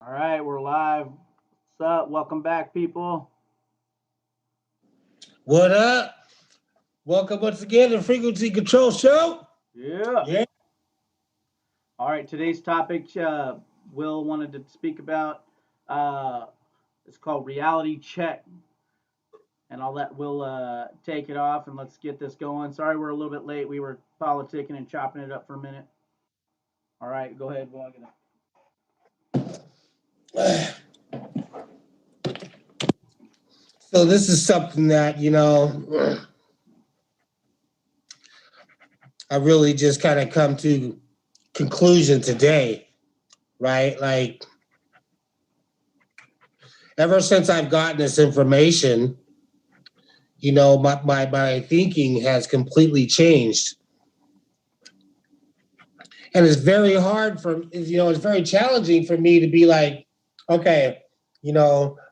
All right, we're live. What's up? Welcome back, people. What up? Welcome once again to the Frequency Control Show. Yeah. Yeah. All right, today's topic, Will wanted to speak about. Uh, it's called Reality Check. And I'll let Will take it off and let's get this going. Sorry, we're a little bit late. We were politicking and chopping it up for a minute. All right, go ahead, Will. So this is something that, I really just kind of come to conclusion today, right? Like ever since I've gotten this information, my thinking has completely changed. And it's very hard it's very challenging for me to be like, okay,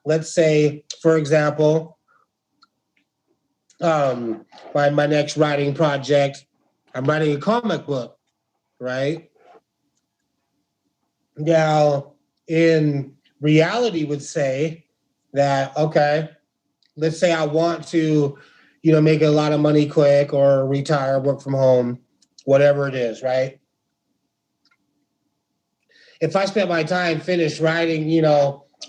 let's say, for example, my next writing project, I'm writing a comic book, right? Now, in reality, would say that, okay, let's say I want to, make a lot of money quick or retire, work from home, whatever it is, right? If I spent my time finished writing,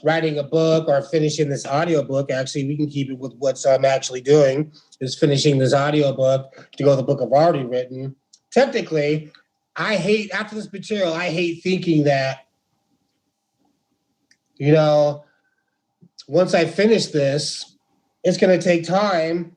writing a book or finishing this audio book, actually, we can keep it with what I'm actually doing is finishing this audio book to go to the book I've already written. Technically, after this material, I hate thinking that, once I finish this, it's going to take time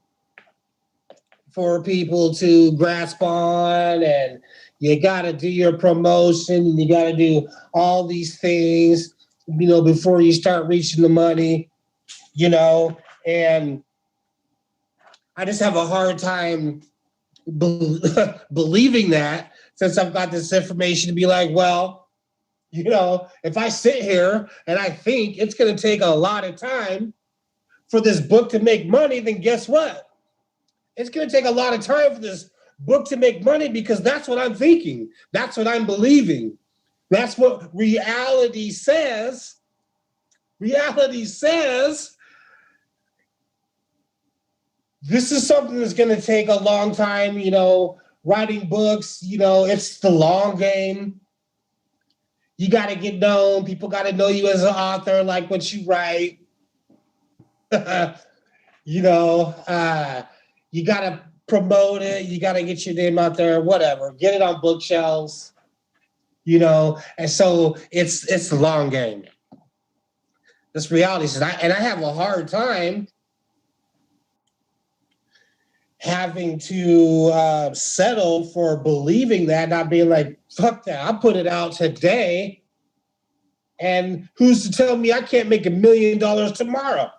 for people to grasp on, and you got to do your promotion and you got to do all these things, before you start reaching the money, and I just have a hard time believing that, since I've got this information to be like, well, if I sit here and I think it's going to take a lot of time for this book to make money, then guess what? It's going to take a lot of time for this book to make money, because that's what I'm thinking. That's what I'm believing. That's what reality says. Reality says this is something that's going to take a long time, writing books, it's the long game. You got to get known. People got to know you as an author, like what you write. you know, uh, you got to promote it. You got to get your name out there, whatever. Get it on bookshelves, And so it's the long game. This reality says, and I have a hard time having to settle for believing that, not being like, fuck that, I'll put it out today. And who's to tell me I can't make $1 million tomorrow?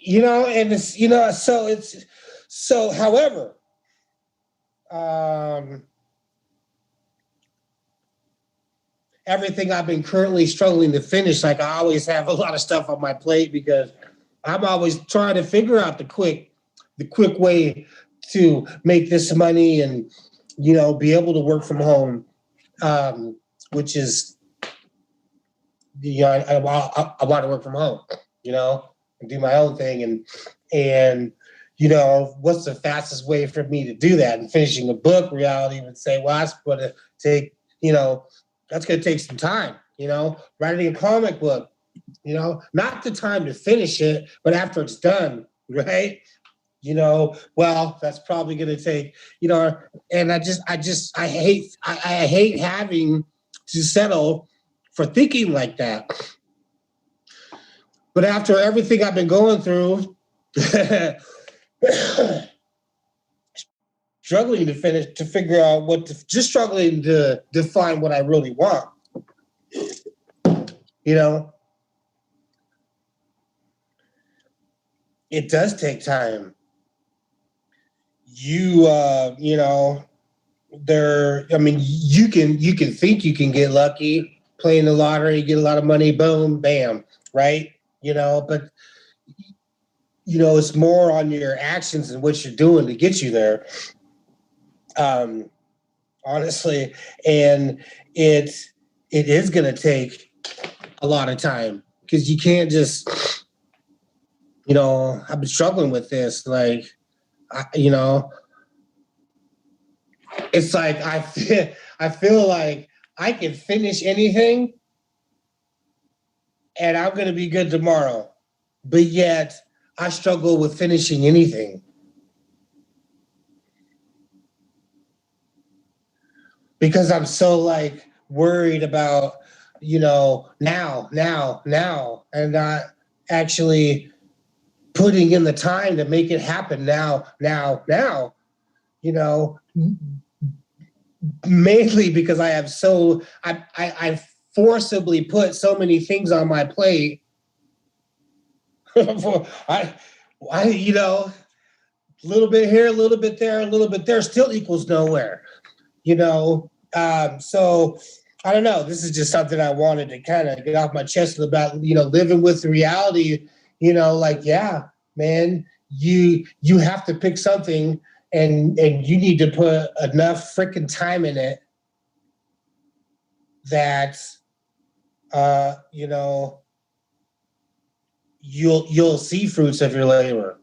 And it's, however, everything I've been currently struggling to finish, like I always have a lot of stuff on my plate, because I'm always trying to figure out the quick way to make this money and, be able to work from home, which is, I want to work from home, and do my own thing. And, what's the fastest way for me to do that? And finishing a book, reality would say, well, that's going to take, that's going to take some time, writing a comic book, not the time to finish it, but after it's done, right? Well, that's probably going to take, and I hate having to settle for thinking like that. But after everything I've been going through, struggling to figure out just struggling to define what I really want, it does take time. You can think you can get lucky playing the lottery, get a lot of money, boom, bam, right? But it's more on your actions and what you're doing to get you there. honestly, and it is going to take a lot of time because you can't just, I've been struggling with this. Like, it's like I feel like I can finish anything and I'm going to be good tomorrow. But yet I struggle with finishing anything. Because I'm so like worried about, now, and not actually putting in the time to make it happen now. Mainly because I forcibly put so many things on my plate. A little bit here, a little bit there, a little bit there still equals nowhere. So I don't know. This is just something I wanted to kind of get off my chest about, living with reality, yeah, man, you have to pick something and you need to put enough freaking time in it that, you'll see fruits of your labor.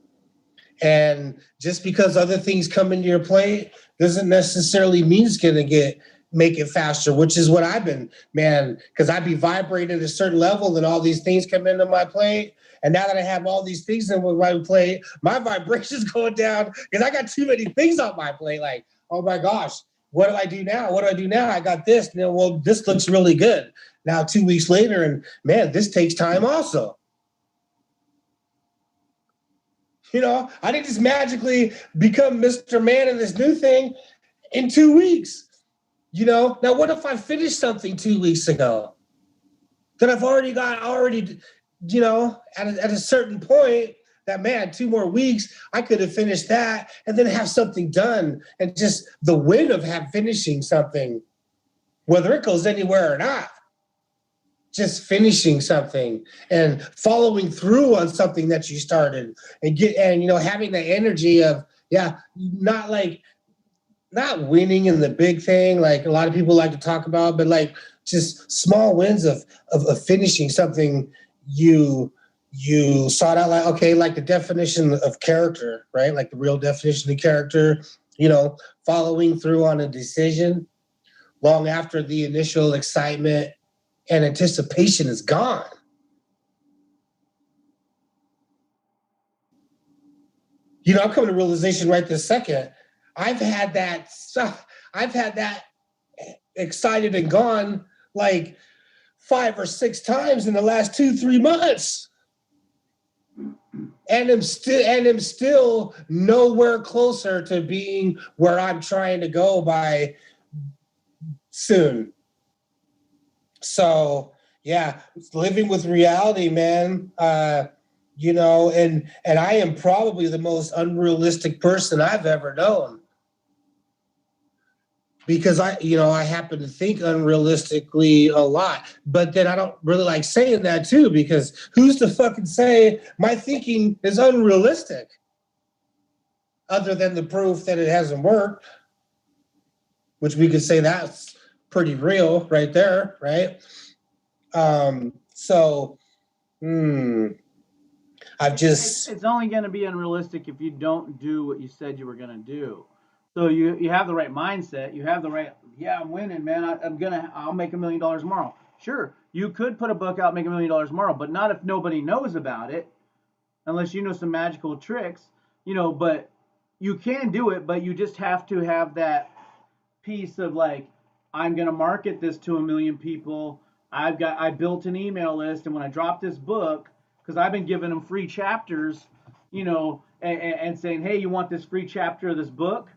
And just because other things come into your plate doesn't necessarily mean it's going to make it faster, which is what I've been, man, because I'd be vibrating at a certain level, then all these things come into my plate. And now that I have all these things in my plate, my vibration's going down because I got too many things on my plate. Like, oh my gosh, what do I do now? What do I do now? I got this. Well, this looks really good. Now, 2 weeks later, and man, this takes time also. I didn't just magically become Mr. Man in this new thing in 2 weeks. Now what if I finished something 2 weeks ago that I've already at a certain point that, man, 2 more weeks, I could have finished that and then have something done. And just the win of finishing something, whether it goes anywhere or not, just finishing something and following through on something that you started and having the energy of, not winning in the big thing like a lot of people like to talk about, but like just small wins of finishing something you sought out, like, okay, like the definition of character, right? Like the real definition of character, following through on a decision long after the initial excitement and anticipation is gone. I'm coming to realization right this second. I've had that excited and gone like 5 or 6 times in the last 2-3 months. And I'm still nowhere closer to being where I'm trying to go by soon. So yeah, living with reality, man. And I am probably the most unrealistic person I've ever known. Because I happen to think unrealistically a lot, but then I don't really like saying that too, because who's to fucking say my thinking is unrealistic other than the proof that it hasn't worked, which we could say that's pretty real right there, right? It's only going to be unrealistic if you don't do what you said you were going to do. So you have the right mindset. You have the right, I'm winning, man. I'll make $1 million tomorrow. Sure, you could put a book out, make $1 million tomorrow, but not if nobody knows about it, unless you know some magical tricks, but you can do it, but you just have to have that piece of like, I'm going to market this to 1 million people. I built an email list, and when I drop this book, because I've been giving them free chapters, and saying, hey, you want this free chapter of this book?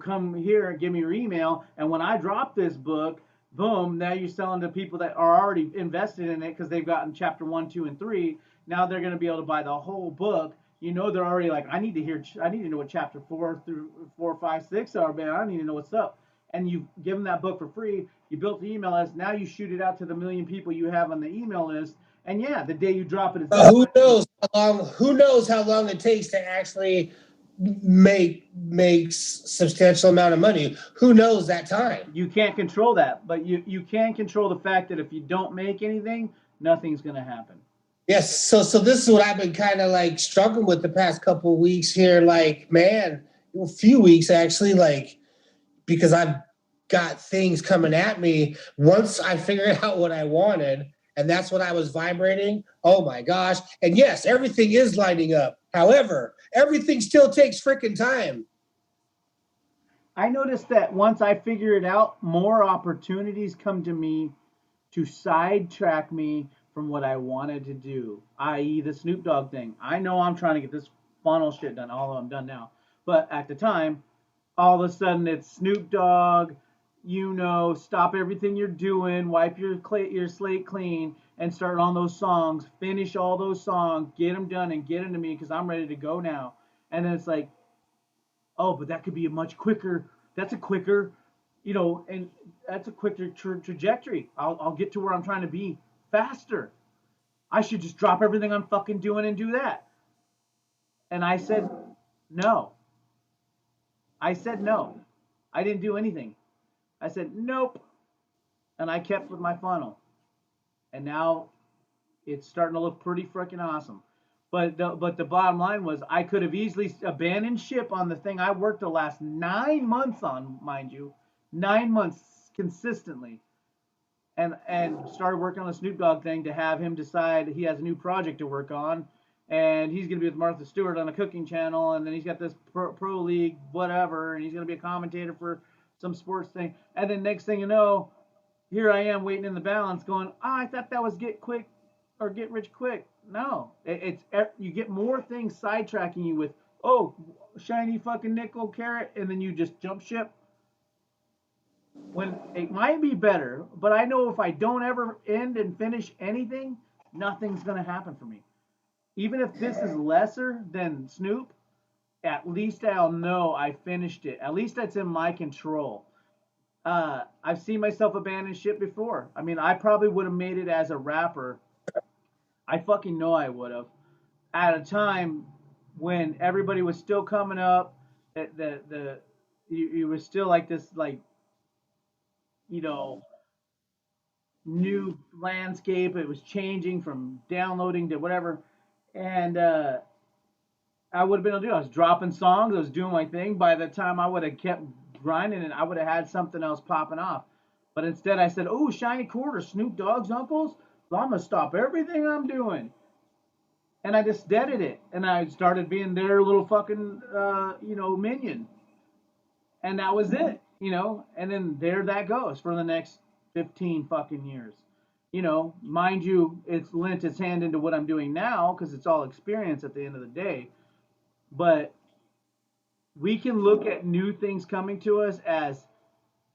Come here and give me your email. And when I drop this book, boom, now you're selling to people that are already invested in it because they've gotten chapter 1, 2, and 3. Now they're going to be able to buy the whole book. They're already like, I need to know what chapter 4 through 4, 5, 6 are, man. I need to know what's up. And you give them that book for free. You built the email list. Now you shoot it out to the 1 million people you have on the email list. And yeah, the day you drop it, who knows how long it takes to actually makes substantial amount of money. Who knows that time? You can't control that, but you can control the fact that if you don't make anything, nothing's going to happen. Yes, so this is what I've been kind of like struggling with the past couple of weeks here. Like, man, a few weeks actually, like, because I've got things coming at me. Once I figured out what I wanted, and that's what I was vibrating. Oh my gosh. And yes, everything is lining up. However, everything still takes freaking time. I noticed that once I figure it out, more opportunities come to me to sidetrack me from what I wanted to do, i.e., the Snoop Dogg thing. I know I'm trying to get this funnel shit done, although I'm done now. But at the time, all of a sudden it's Snoop Dogg, stop everything you're doing, wipe your slate clean, and start on those songs, finish all those songs, get them done, and get them to me because I'm ready to go now. And then it's like, oh, but that could be a much quicker. That's a quicker, and that's a quicker trajectory. I'll get to where I'm trying to be faster. I should just drop everything I'm fucking doing and do that. And I said no. I said no. I didn't do anything. I said nope, and I kept with my funnel. And now it's starting to look pretty freaking awesome. But the bottom line was I could have easily abandoned ship on the thing I worked the last 9 months on, mind you, 9 months consistently, and started working on the Snoop Dogg thing to have him decide he has a new project to work on, and he's going to be with Martha Stewart on a cooking channel, and then he's got this pro league whatever, and he's going to be a commentator for some sports thing, and then next thing you know, here I am waiting in the balance, going, I thought that was get quick or get rich quick. No, it's you get more things sidetracking you with, oh, shiny fucking nickel carrot, and then you just jump ship. When it might be better, but I know if I don't ever end and finish anything, nothing's gonna happen for me. Even if this is lesser than Snoop, at least I'll know I finished it. At least that's in my control. I've seen myself abandon ship before. I mean, I probably would have made it as a rapper. I fucking know I would have. At a time when everybody was still coming up, you was still like this, like, you know, new landscape. It was changing from downloading to whatever. And I would have been able to do it. I was dropping songs, I was doing my thing. By the time I would have kept grinding it, I would have had something else popping off. But instead, I said, "Oh, shiny quarter, Snoop Dogg's uncles. So I'm gonna stop everything I'm doing." And I just deaded it, and I started being their little fucking, minion, and that was it. And then there that goes for the next 15 fucking years. Mind you, it's lent its hand into what I'm doing now because it's all experience at the end of the day. But we can look at new things coming to us as,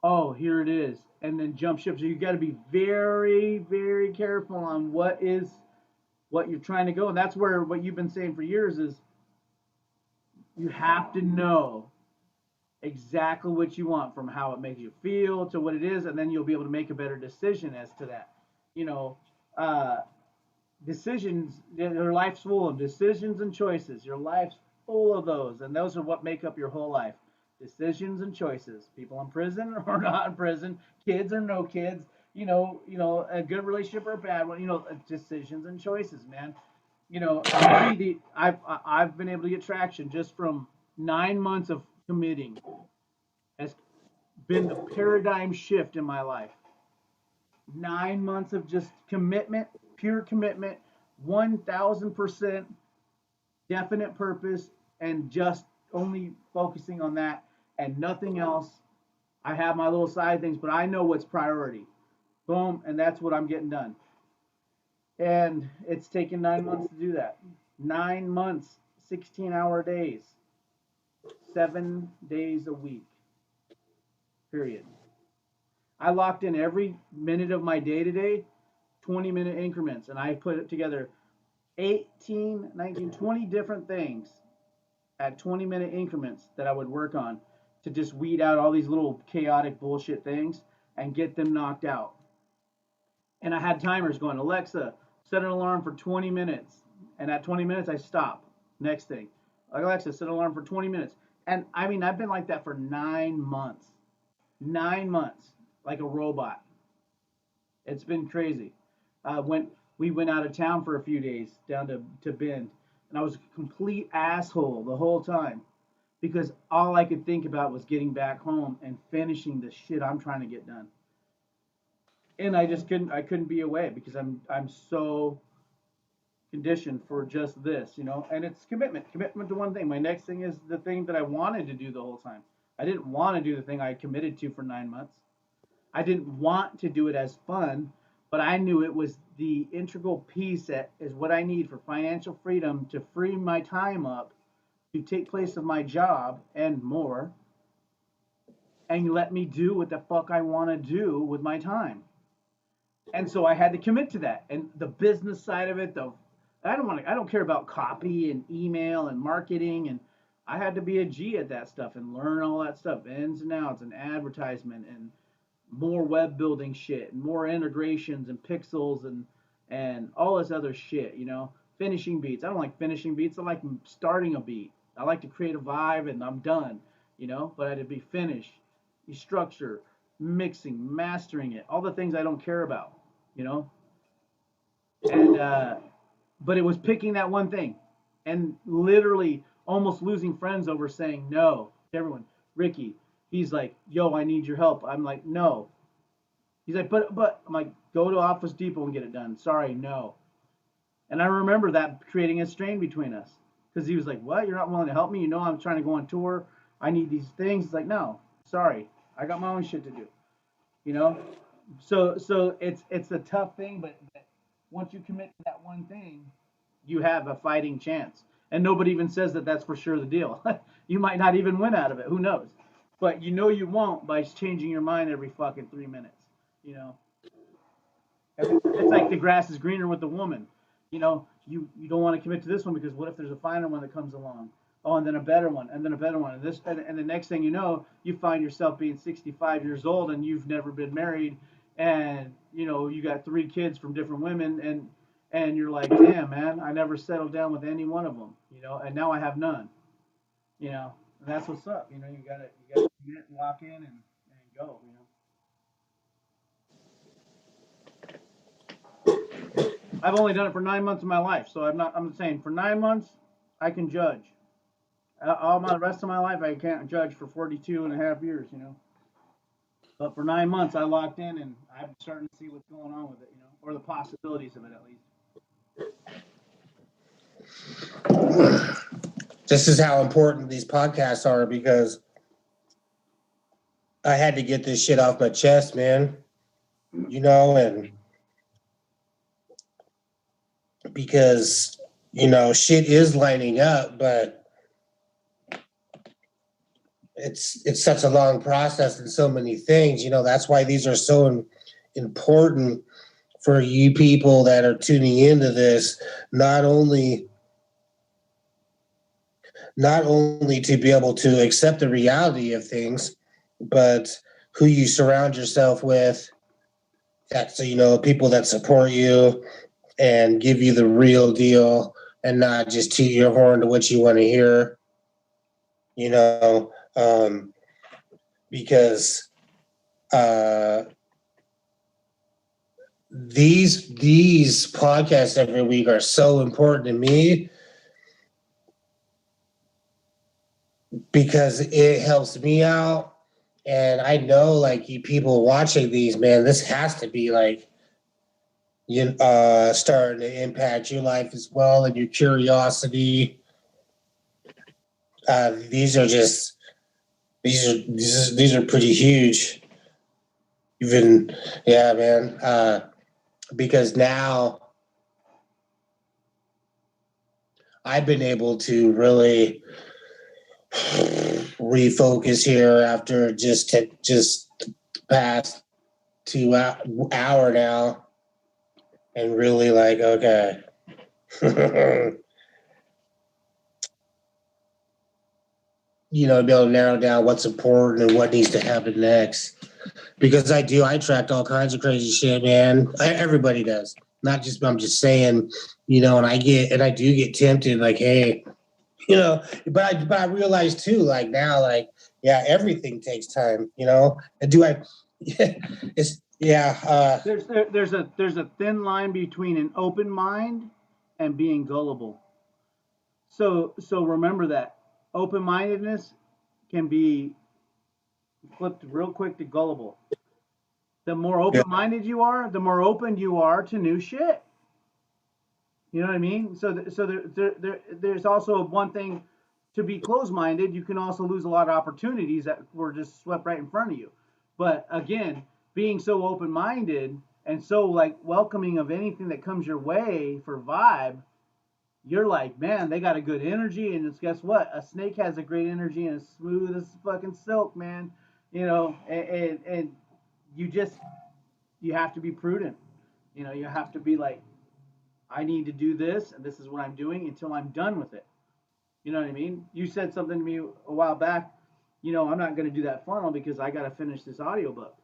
oh, here it is, and then jump ship. So you got to be very, very careful on what you're trying to go. And that's where what you've been saying for years is you have to know exactly what you want, from how it makes you feel to what it is, and then you'll be able to make a better decision as to that. You know, uh, decisions, your life's full of decisions and choices. Your life's full of those, and those are what make up your whole life. Decisions and choices. People in prison or not in prison, kids or no kids, a good relationship or a bad one, decisions and choices, man. I've been able to get traction just from 9 months of committing. Has been the paradigm shift in my life. 9 months of just commitment, pure commitment, 1,000% definite purpose, and just only focusing on that and nothing else. I have my little side things, but I know what's priority. Boom, and that's what I'm getting done. And it's taken 9 months to do that. 9 months, 16-hour days, 7 days a week, period. I locked in every minute of my day to day, 20-minute increments, and I put it together 18, 19, 20 different things at 20-minute increments that I would work on to just weed out all these little chaotic bullshit things and get them knocked out. And I had timers going, Alexa, set an alarm for 20 minutes. And at 20 minutes, I stop. Next thing. Like, Alexa, set an alarm for 20 minutes. And I mean, I've been like that for 9 months. 9 months, like a robot. It's been crazy. We went out of town for a few days down to Bend, and I was a complete asshole the whole time because all I could think about was getting back home and finishing the shit I'm trying to get done. And I couldn't be away because I'm so conditioned for just this, you know. And it's commitment to one thing. My next thing is the thing that I wanted to do the whole time. I didn't want to do the thing I committed to for 9 months. I didn't want to do it as fun, but I knew it was the integral piece that is what I need for financial freedom to free my time up to take place of my job and more, and let me do what the fuck I want to do with my time. And so I had to commit to that. And the business side of it, though, I don't care about copy and email and marketing, and I had to be a G at that stuff and learn all that stuff, ins and outs and advertisement and more web building shit and more integrations and pixels and all this other shit, you know. Finishing beats. I don't like finishing beats. I like starting a beat. I like to create a vibe and I'm done, you know, but I had to be finished, structure, mixing, mastering it, all the things I don't care about, you know. And but it was picking that one thing and literally almost losing friends over saying no to everyone. Ricky, he's like, yo, I need your help. I'm like, no. He's like, but I'm like, go to Office Depot and get it done. Sorry, no. And I remember that creating a strain between us because he was like, what? You're not willing to help me? You know, I'm trying to go on tour. I need these things. It's like, no, sorry. I got my own shit to do, you know? So it's a tough thing, but once you commit to that one thing, you have a fighting chance. And nobody even says that that's for sure the deal. You might not even win out of it. Who knows? But you know you won't by changing your mind every fucking 3 minutes. You know, it's like the grass is greener with the woman. You know, you don't want to commit to this one because what if there's a finer one that comes along? Oh, and then a better one, and then a better one, and this, and the next thing you know, you find yourself being 65 years old and you've never been married, and you know you got 3 kids from different women, and you're like, damn man, I never settled down with any one of them, you know, and now I have none, you know, and that's what's up, you know, you gotta commit and lock in and go, you know. I've only done it for 9 months of my life, so I'm saying for 9 months I can judge. All my the rest of my life I can't judge for 42 and a half years, you know. But for 9 months I locked in and I'm starting to see what's going on with it, you know, or the possibilities of it at least. This is how important these podcasts are because I had to get this shit off my chest, man. You know, and because, you know, shit is lining up, but it's such a long process and so many things, you know. That's why these are so important for you people that are tuning into this, not only to be able to accept the reality of things, but who you surround yourself with. That's, you know, people that support you and give you the real deal and not just toot your horn to what you want to hear, you know, because these podcasts every week are so important to me because it helps me out. And I know, like, you people watching these, man, this has to be like starting to impact your life as well and your curiosity. These are pretty huge. Even, yeah, man. Because now I've been able to really refocus here after just past 2 hour now, and really like, okay. You know, be able to narrow down what's important and what needs to happen next. Because I attract all kinds of crazy shit, man. Everybody does. Not just, I'm just saying, you know, and I do get tempted, like, hey, But I realize too, like now, like yeah, everything takes time, And do I? It's yeah. There's a thin line between an open mind and being gullible. So remember that open mindedness can be flipped real quick to gullible. The more Yeah. open minded you are, the more open you are to new shit. You know what I mean? There's also one thing to be closed minded. You can also lose a lot of opportunities that were just swept right in front of you. But again, being so open minded and so like welcoming of anything that comes your way for vibe, you're like, man, they got a good energy. And it's, guess what? A snake has a great energy and it's smooth as fucking silk, man. And you just, you have to be prudent. You have to be like, I need to do this, and this is what I'm doing until I'm done with it. You know what I mean? You said something to me a while back. I'm not going to do that funnel because I got to finish this audiobook.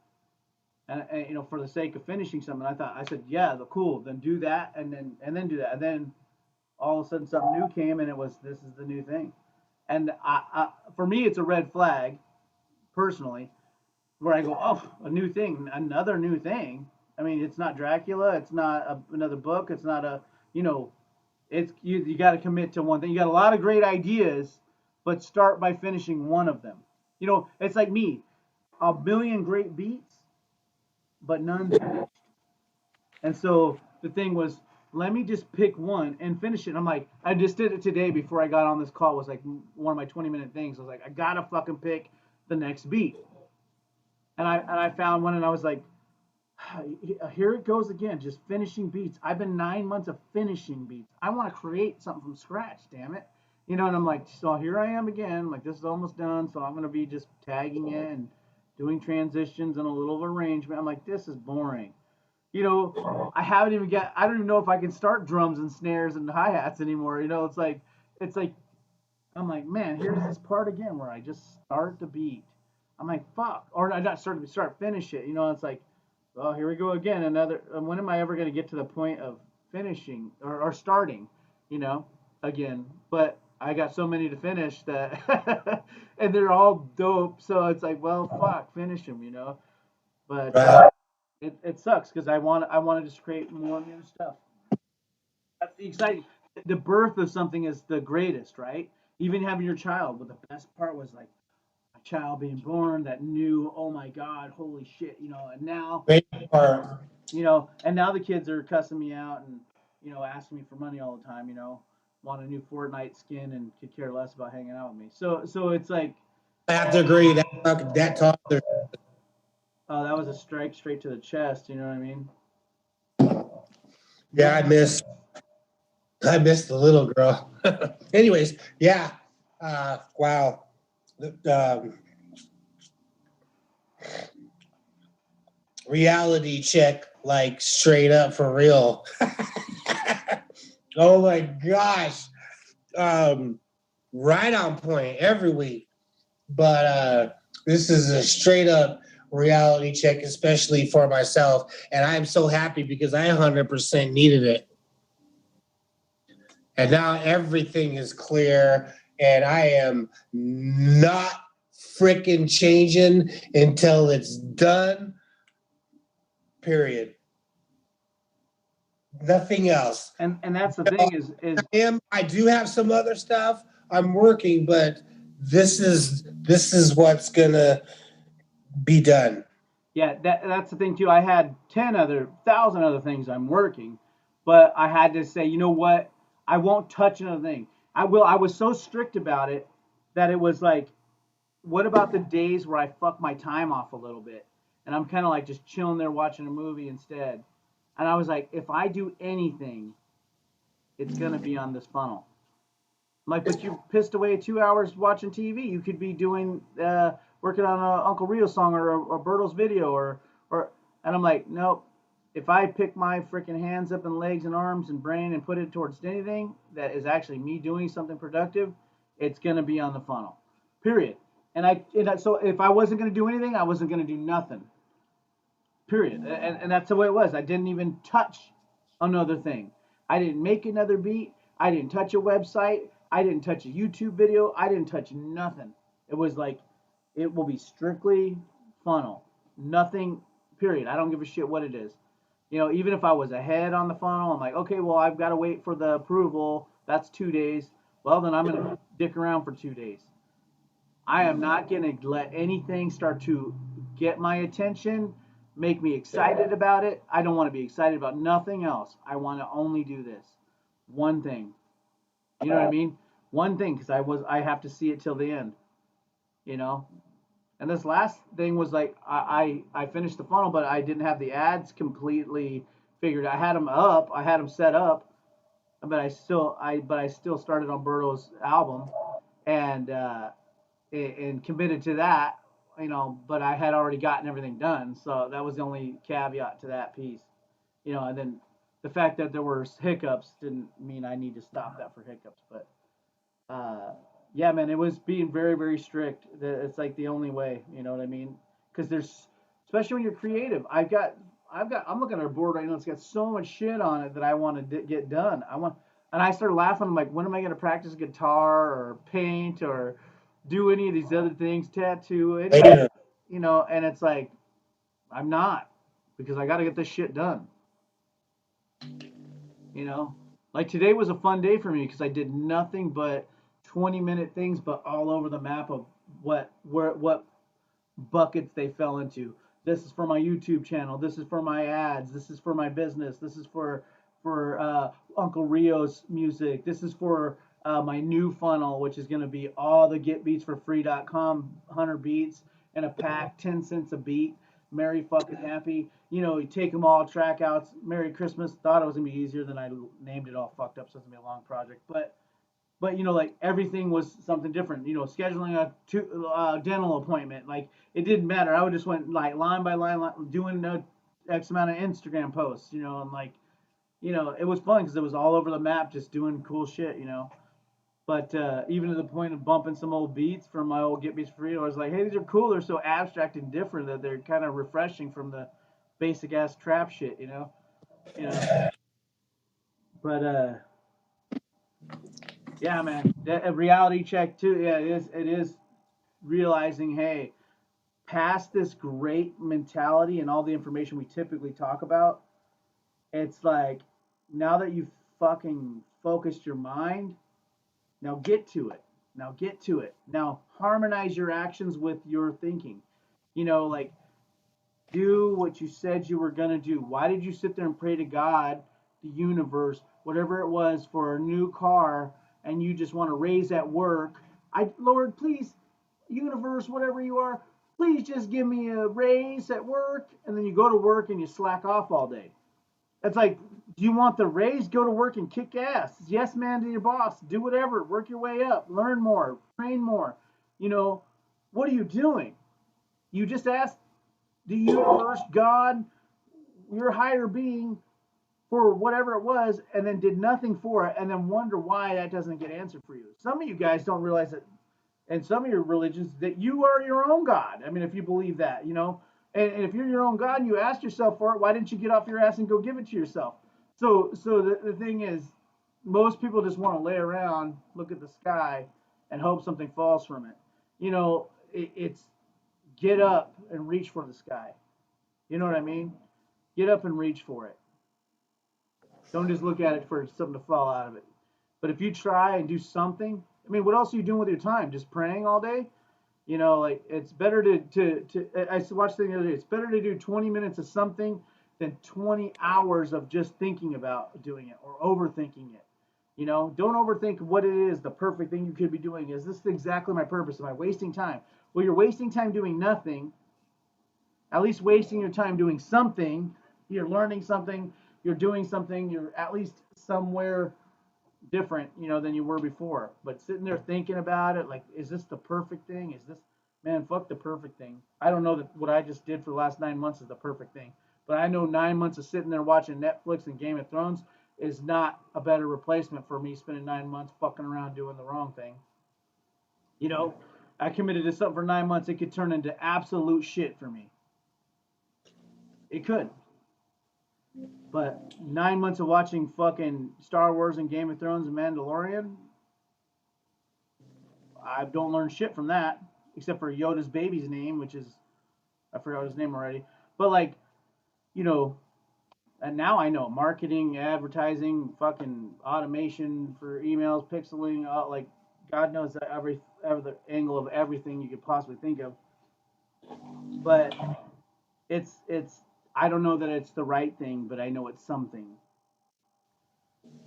And for the sake of finishing something, I said, yeah, cool. Then do that, and then do that, and then all of a sudden something new came, and it was this is the new thing. And for me, it's a red flag personally, where I go, oh, a new thing, another new thing. I mean, it's not Dracula, it's not another book, it's not you know, it's you got to commit to one thing. You got a lot of great ideas, but start by finishing one of them. It's like me, a million great beats, but none finished. And so the thing was, let me just pick one and finish it. And I'm like, I just did it today before I got on this call. It was like one of my 20-minute things. I was like, I gotta fucking pick the next beat. And I found one, and I was like, here it goes again, just finishing beats. I've been 9 months of finishing beats. I want to create something from scratch, damn it. And I'm like, so here I am again. Like, this is almost done, so I'm gonna be just tagging it and doing transitions and a little arrangement. I'm like, this is boring. I don't even know if I can start drums and snares and hi hats anymore. It's like I'm like, man, here's this part again where I just start the beat. I'm like, fuck, or not start finish it. It's like, well, here we go again. Another. When am I ever going to get to the point of finishing or starting? You know, again. But I got so many to finish that, and they're all dope. So it's like, well, fuck, finish them. But Right. it sucks because I want to just create more new stuff. That's the exciting. The birth of something is the greatest, right? Even having your child, but the best part was like a child being born that knew, oh my God, holy shit, and now, Great part. and now the kids are cussing me out and, asking me for money all the time, want a new Fortnite skin and could care less about hanging out with me. So it's like, I have to agree that toddler. oh, that was a strike straight to the chest, you know what I mean? Yeah, I miss the little girl. Anyways, yeah. Wow. Um, reality check, like straight up for real. Oh my gosh. Right on point every week. But this is a straight up reality check, especially for myself. And I'm so happy because I 100% needed it. And now everything is clear, and I am not freaking changing until it's done. Period. Nothing else. And that's the thing is I do have some other stuff I'm working, but this is what's gonna be done. yeah, that's the thing too. I had 1,000 other things I'm working, but I had to say, you know what? I won't touch another thing. I will. I was so strict about it that it was like, what about the days where I fuck my time off a little bit, and I'm kind of like just chilling there watching a movie instead. And I was like, if I do anything, it's gonna be on this funnel. I'm like, but you pissed away 2 hours watching TV. You could be doing working on a Uncle Rio song or Bertles video or, and I'm like, nope. If I pick my freaking hands up and legs and arms and brain and put it towards anything that is actually me doing something productive, it's gonna be on the funnel. Period. So if I wasn't gonna do anything, I wasn't gonna do nothing. Period. And that's the way it was. I didn't even touch another thing. I didn't make another beat. I didn't touch a website. I didn't touch a YouTube video. I didn't touch nothing. It was like, it will be strictly funnel. Nothing, period. I don't give a shit what it is. You know, even if I was ahead on the funnel, I'm like, okay, well, I've got to wait for the approval. That's 2 days. Well, then I'm going to dick around for 2 days. I am not going to let anything start to get my attention, make me excited about it. I don't want to be excited about nothing else. I want to only do this one thing. You know what I mean? One thing, because I have to see it till the end. You know. And this last thing was like I finished the funnel, but I didn't have the ads completely figured. I had them up. I had them set up, but I still started on Berto's album, and committed to that, you know, but I had already gotten everything done. So that was the only caveat to that piece, you know, and then the fact that there were hiccups didn't mean I need to stop that for hiccups. But, yeah, man, it was being very, very strict. It's like the only way, you know what I mean? Because there's, especially when you're creative, I'm looking at a board right now. It's got so much shit on it that I want to get done. And I started laughing. I'm like, when am I going to practice guitar or paint or do any of these other things, tattoo, Later. you know? And it's like, I'm not, because I got to get this shit done, you know? Like today was a fun day for me because I did nothing but 20-minute things, but all over the map of what buckets they fell into. This is for my YouTube channel. This is for my ads. This is for my business. This is for Uncle Rio's music. This is for my new funnel, which is going to be all the getbeatsforfree.com 100 beats in a pack, 10 cents a beat. Merry fucking happy. You know, you take them all, track outs. Merry Christmas. Thought it was going to be easier than I named it all fucked up, so it's going to be a long project. But you know, like everything was something different. You know, scheduling a dental appointment, like it didn't matter. I would just went like line by line, doing X amount of Instagram posts. You know, and like, you know, it was fun because it was all over the map, just doing cool shit. You know, but even to the point of bumping some old beats from my old Get Beats Free, I was like, hey, these are cool. They're so abstract and different that they're kind of refreshing from the basic ass trap shit. You know. But yeah, man, a reality check too. Yeah, it is. It is realizing, hey, past this great mentality and all the information we typically talk about, it's like now that you've fucking focused your mind, now get to it. Now get to it. Now harmonize your actions with your thinking. You know, like do what you said you were going to do. Why did you sit there and pray to God, the universe, whatever it was for a new car, and you just want to raise at work? Lord, please, universe, whatever you are, please just give me a raise at work. And then you go to work and you slack off all day. It's like, do you want the raise? Go to work and kick ass. Yes, man, to your boss. Do whatever. Work your way up. Learn more. Train more. You know, what are you doing? You just asked the universe, God, your higher being, for whatever it was, and then did nothing for it, and then wonder why that doesn't get answered for you. Some of you guys don't realize that, and some of your religions, that you are your own God. I mean, if you believe that, you know, and if you're your own God and you asked yourself for it, why didn't you get off your ass and go give it to yourself? So the thing is, most people just want to lay around, look at the sky, and hope something falls from it. You know, it's get up and reach for the sky. You know what I mean? Get up and reach for it. Don't just look at it for something to fall out of it. But if you try and do something, I mean, what else are you doing with your time? Just praying all day? You know, like it's better to I watched the other day. It's better to do 20 minutes of something than 20 hours of just thinking about doing it or overthinking it. You know, don't overthink what it is, the perfect thing you could be doing. Is this exactly my purpose? Am I wasting time? Well, you're wasting time doing nothing, at least wasting your time doing something. You're learning something, you're doing something, you're at least somewhere different, you know, than you were before. But sitting there thinking about it, like, is this the perfect thing? Is this, man, fuck the perfect thing. I don't know that what I just did for the last 9 months is the perfect thing. But I know 9 months of sitting there watching Netflix and Game of Thrones is not a better replacement for me spending 9 months fucking around doing the wrong thing. You know, I committed to something for 9 months, it could turn into absolute shit for me. It could. But 9 months of watching fucking Star Wars and Game of Thrones and Mandalorian, I don't learn shit from that except for Yoda's baby's name, which is I forgot his name already. But like, you know, and now I know marketing, advertising, fucking automation for emails, pixeling, like God knows that every the angle of everything you could possibly think of. But it's I don't know that it's the right thing, but I know it's something,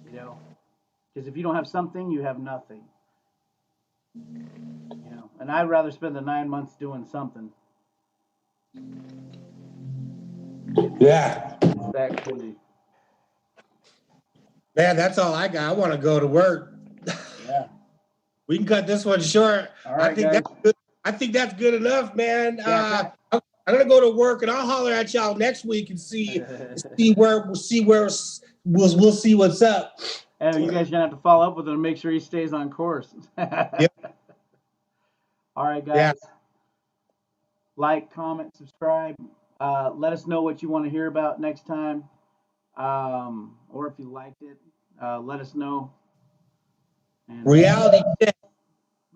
you know. Because if you don't have something, you have nothing, you know. And I'd rather spend the 9 months doing something. Yeah. It's that crazy. Man, that's all I got. I want to go to work. Yeah. We can cut this one short. All right, guys. That's good. I think that's good enough, man. Yeah, I'm gonna go to work and I'll holler at y'all next week and see where we'll see what's up. and you guys are gonna have to follow up with him to make sure he stays on course. Yep. All right, guys. Yeah. Like, comment, subscribe. Let us know what you want to hear about next time, or if you liked it, let us know. And Reality check.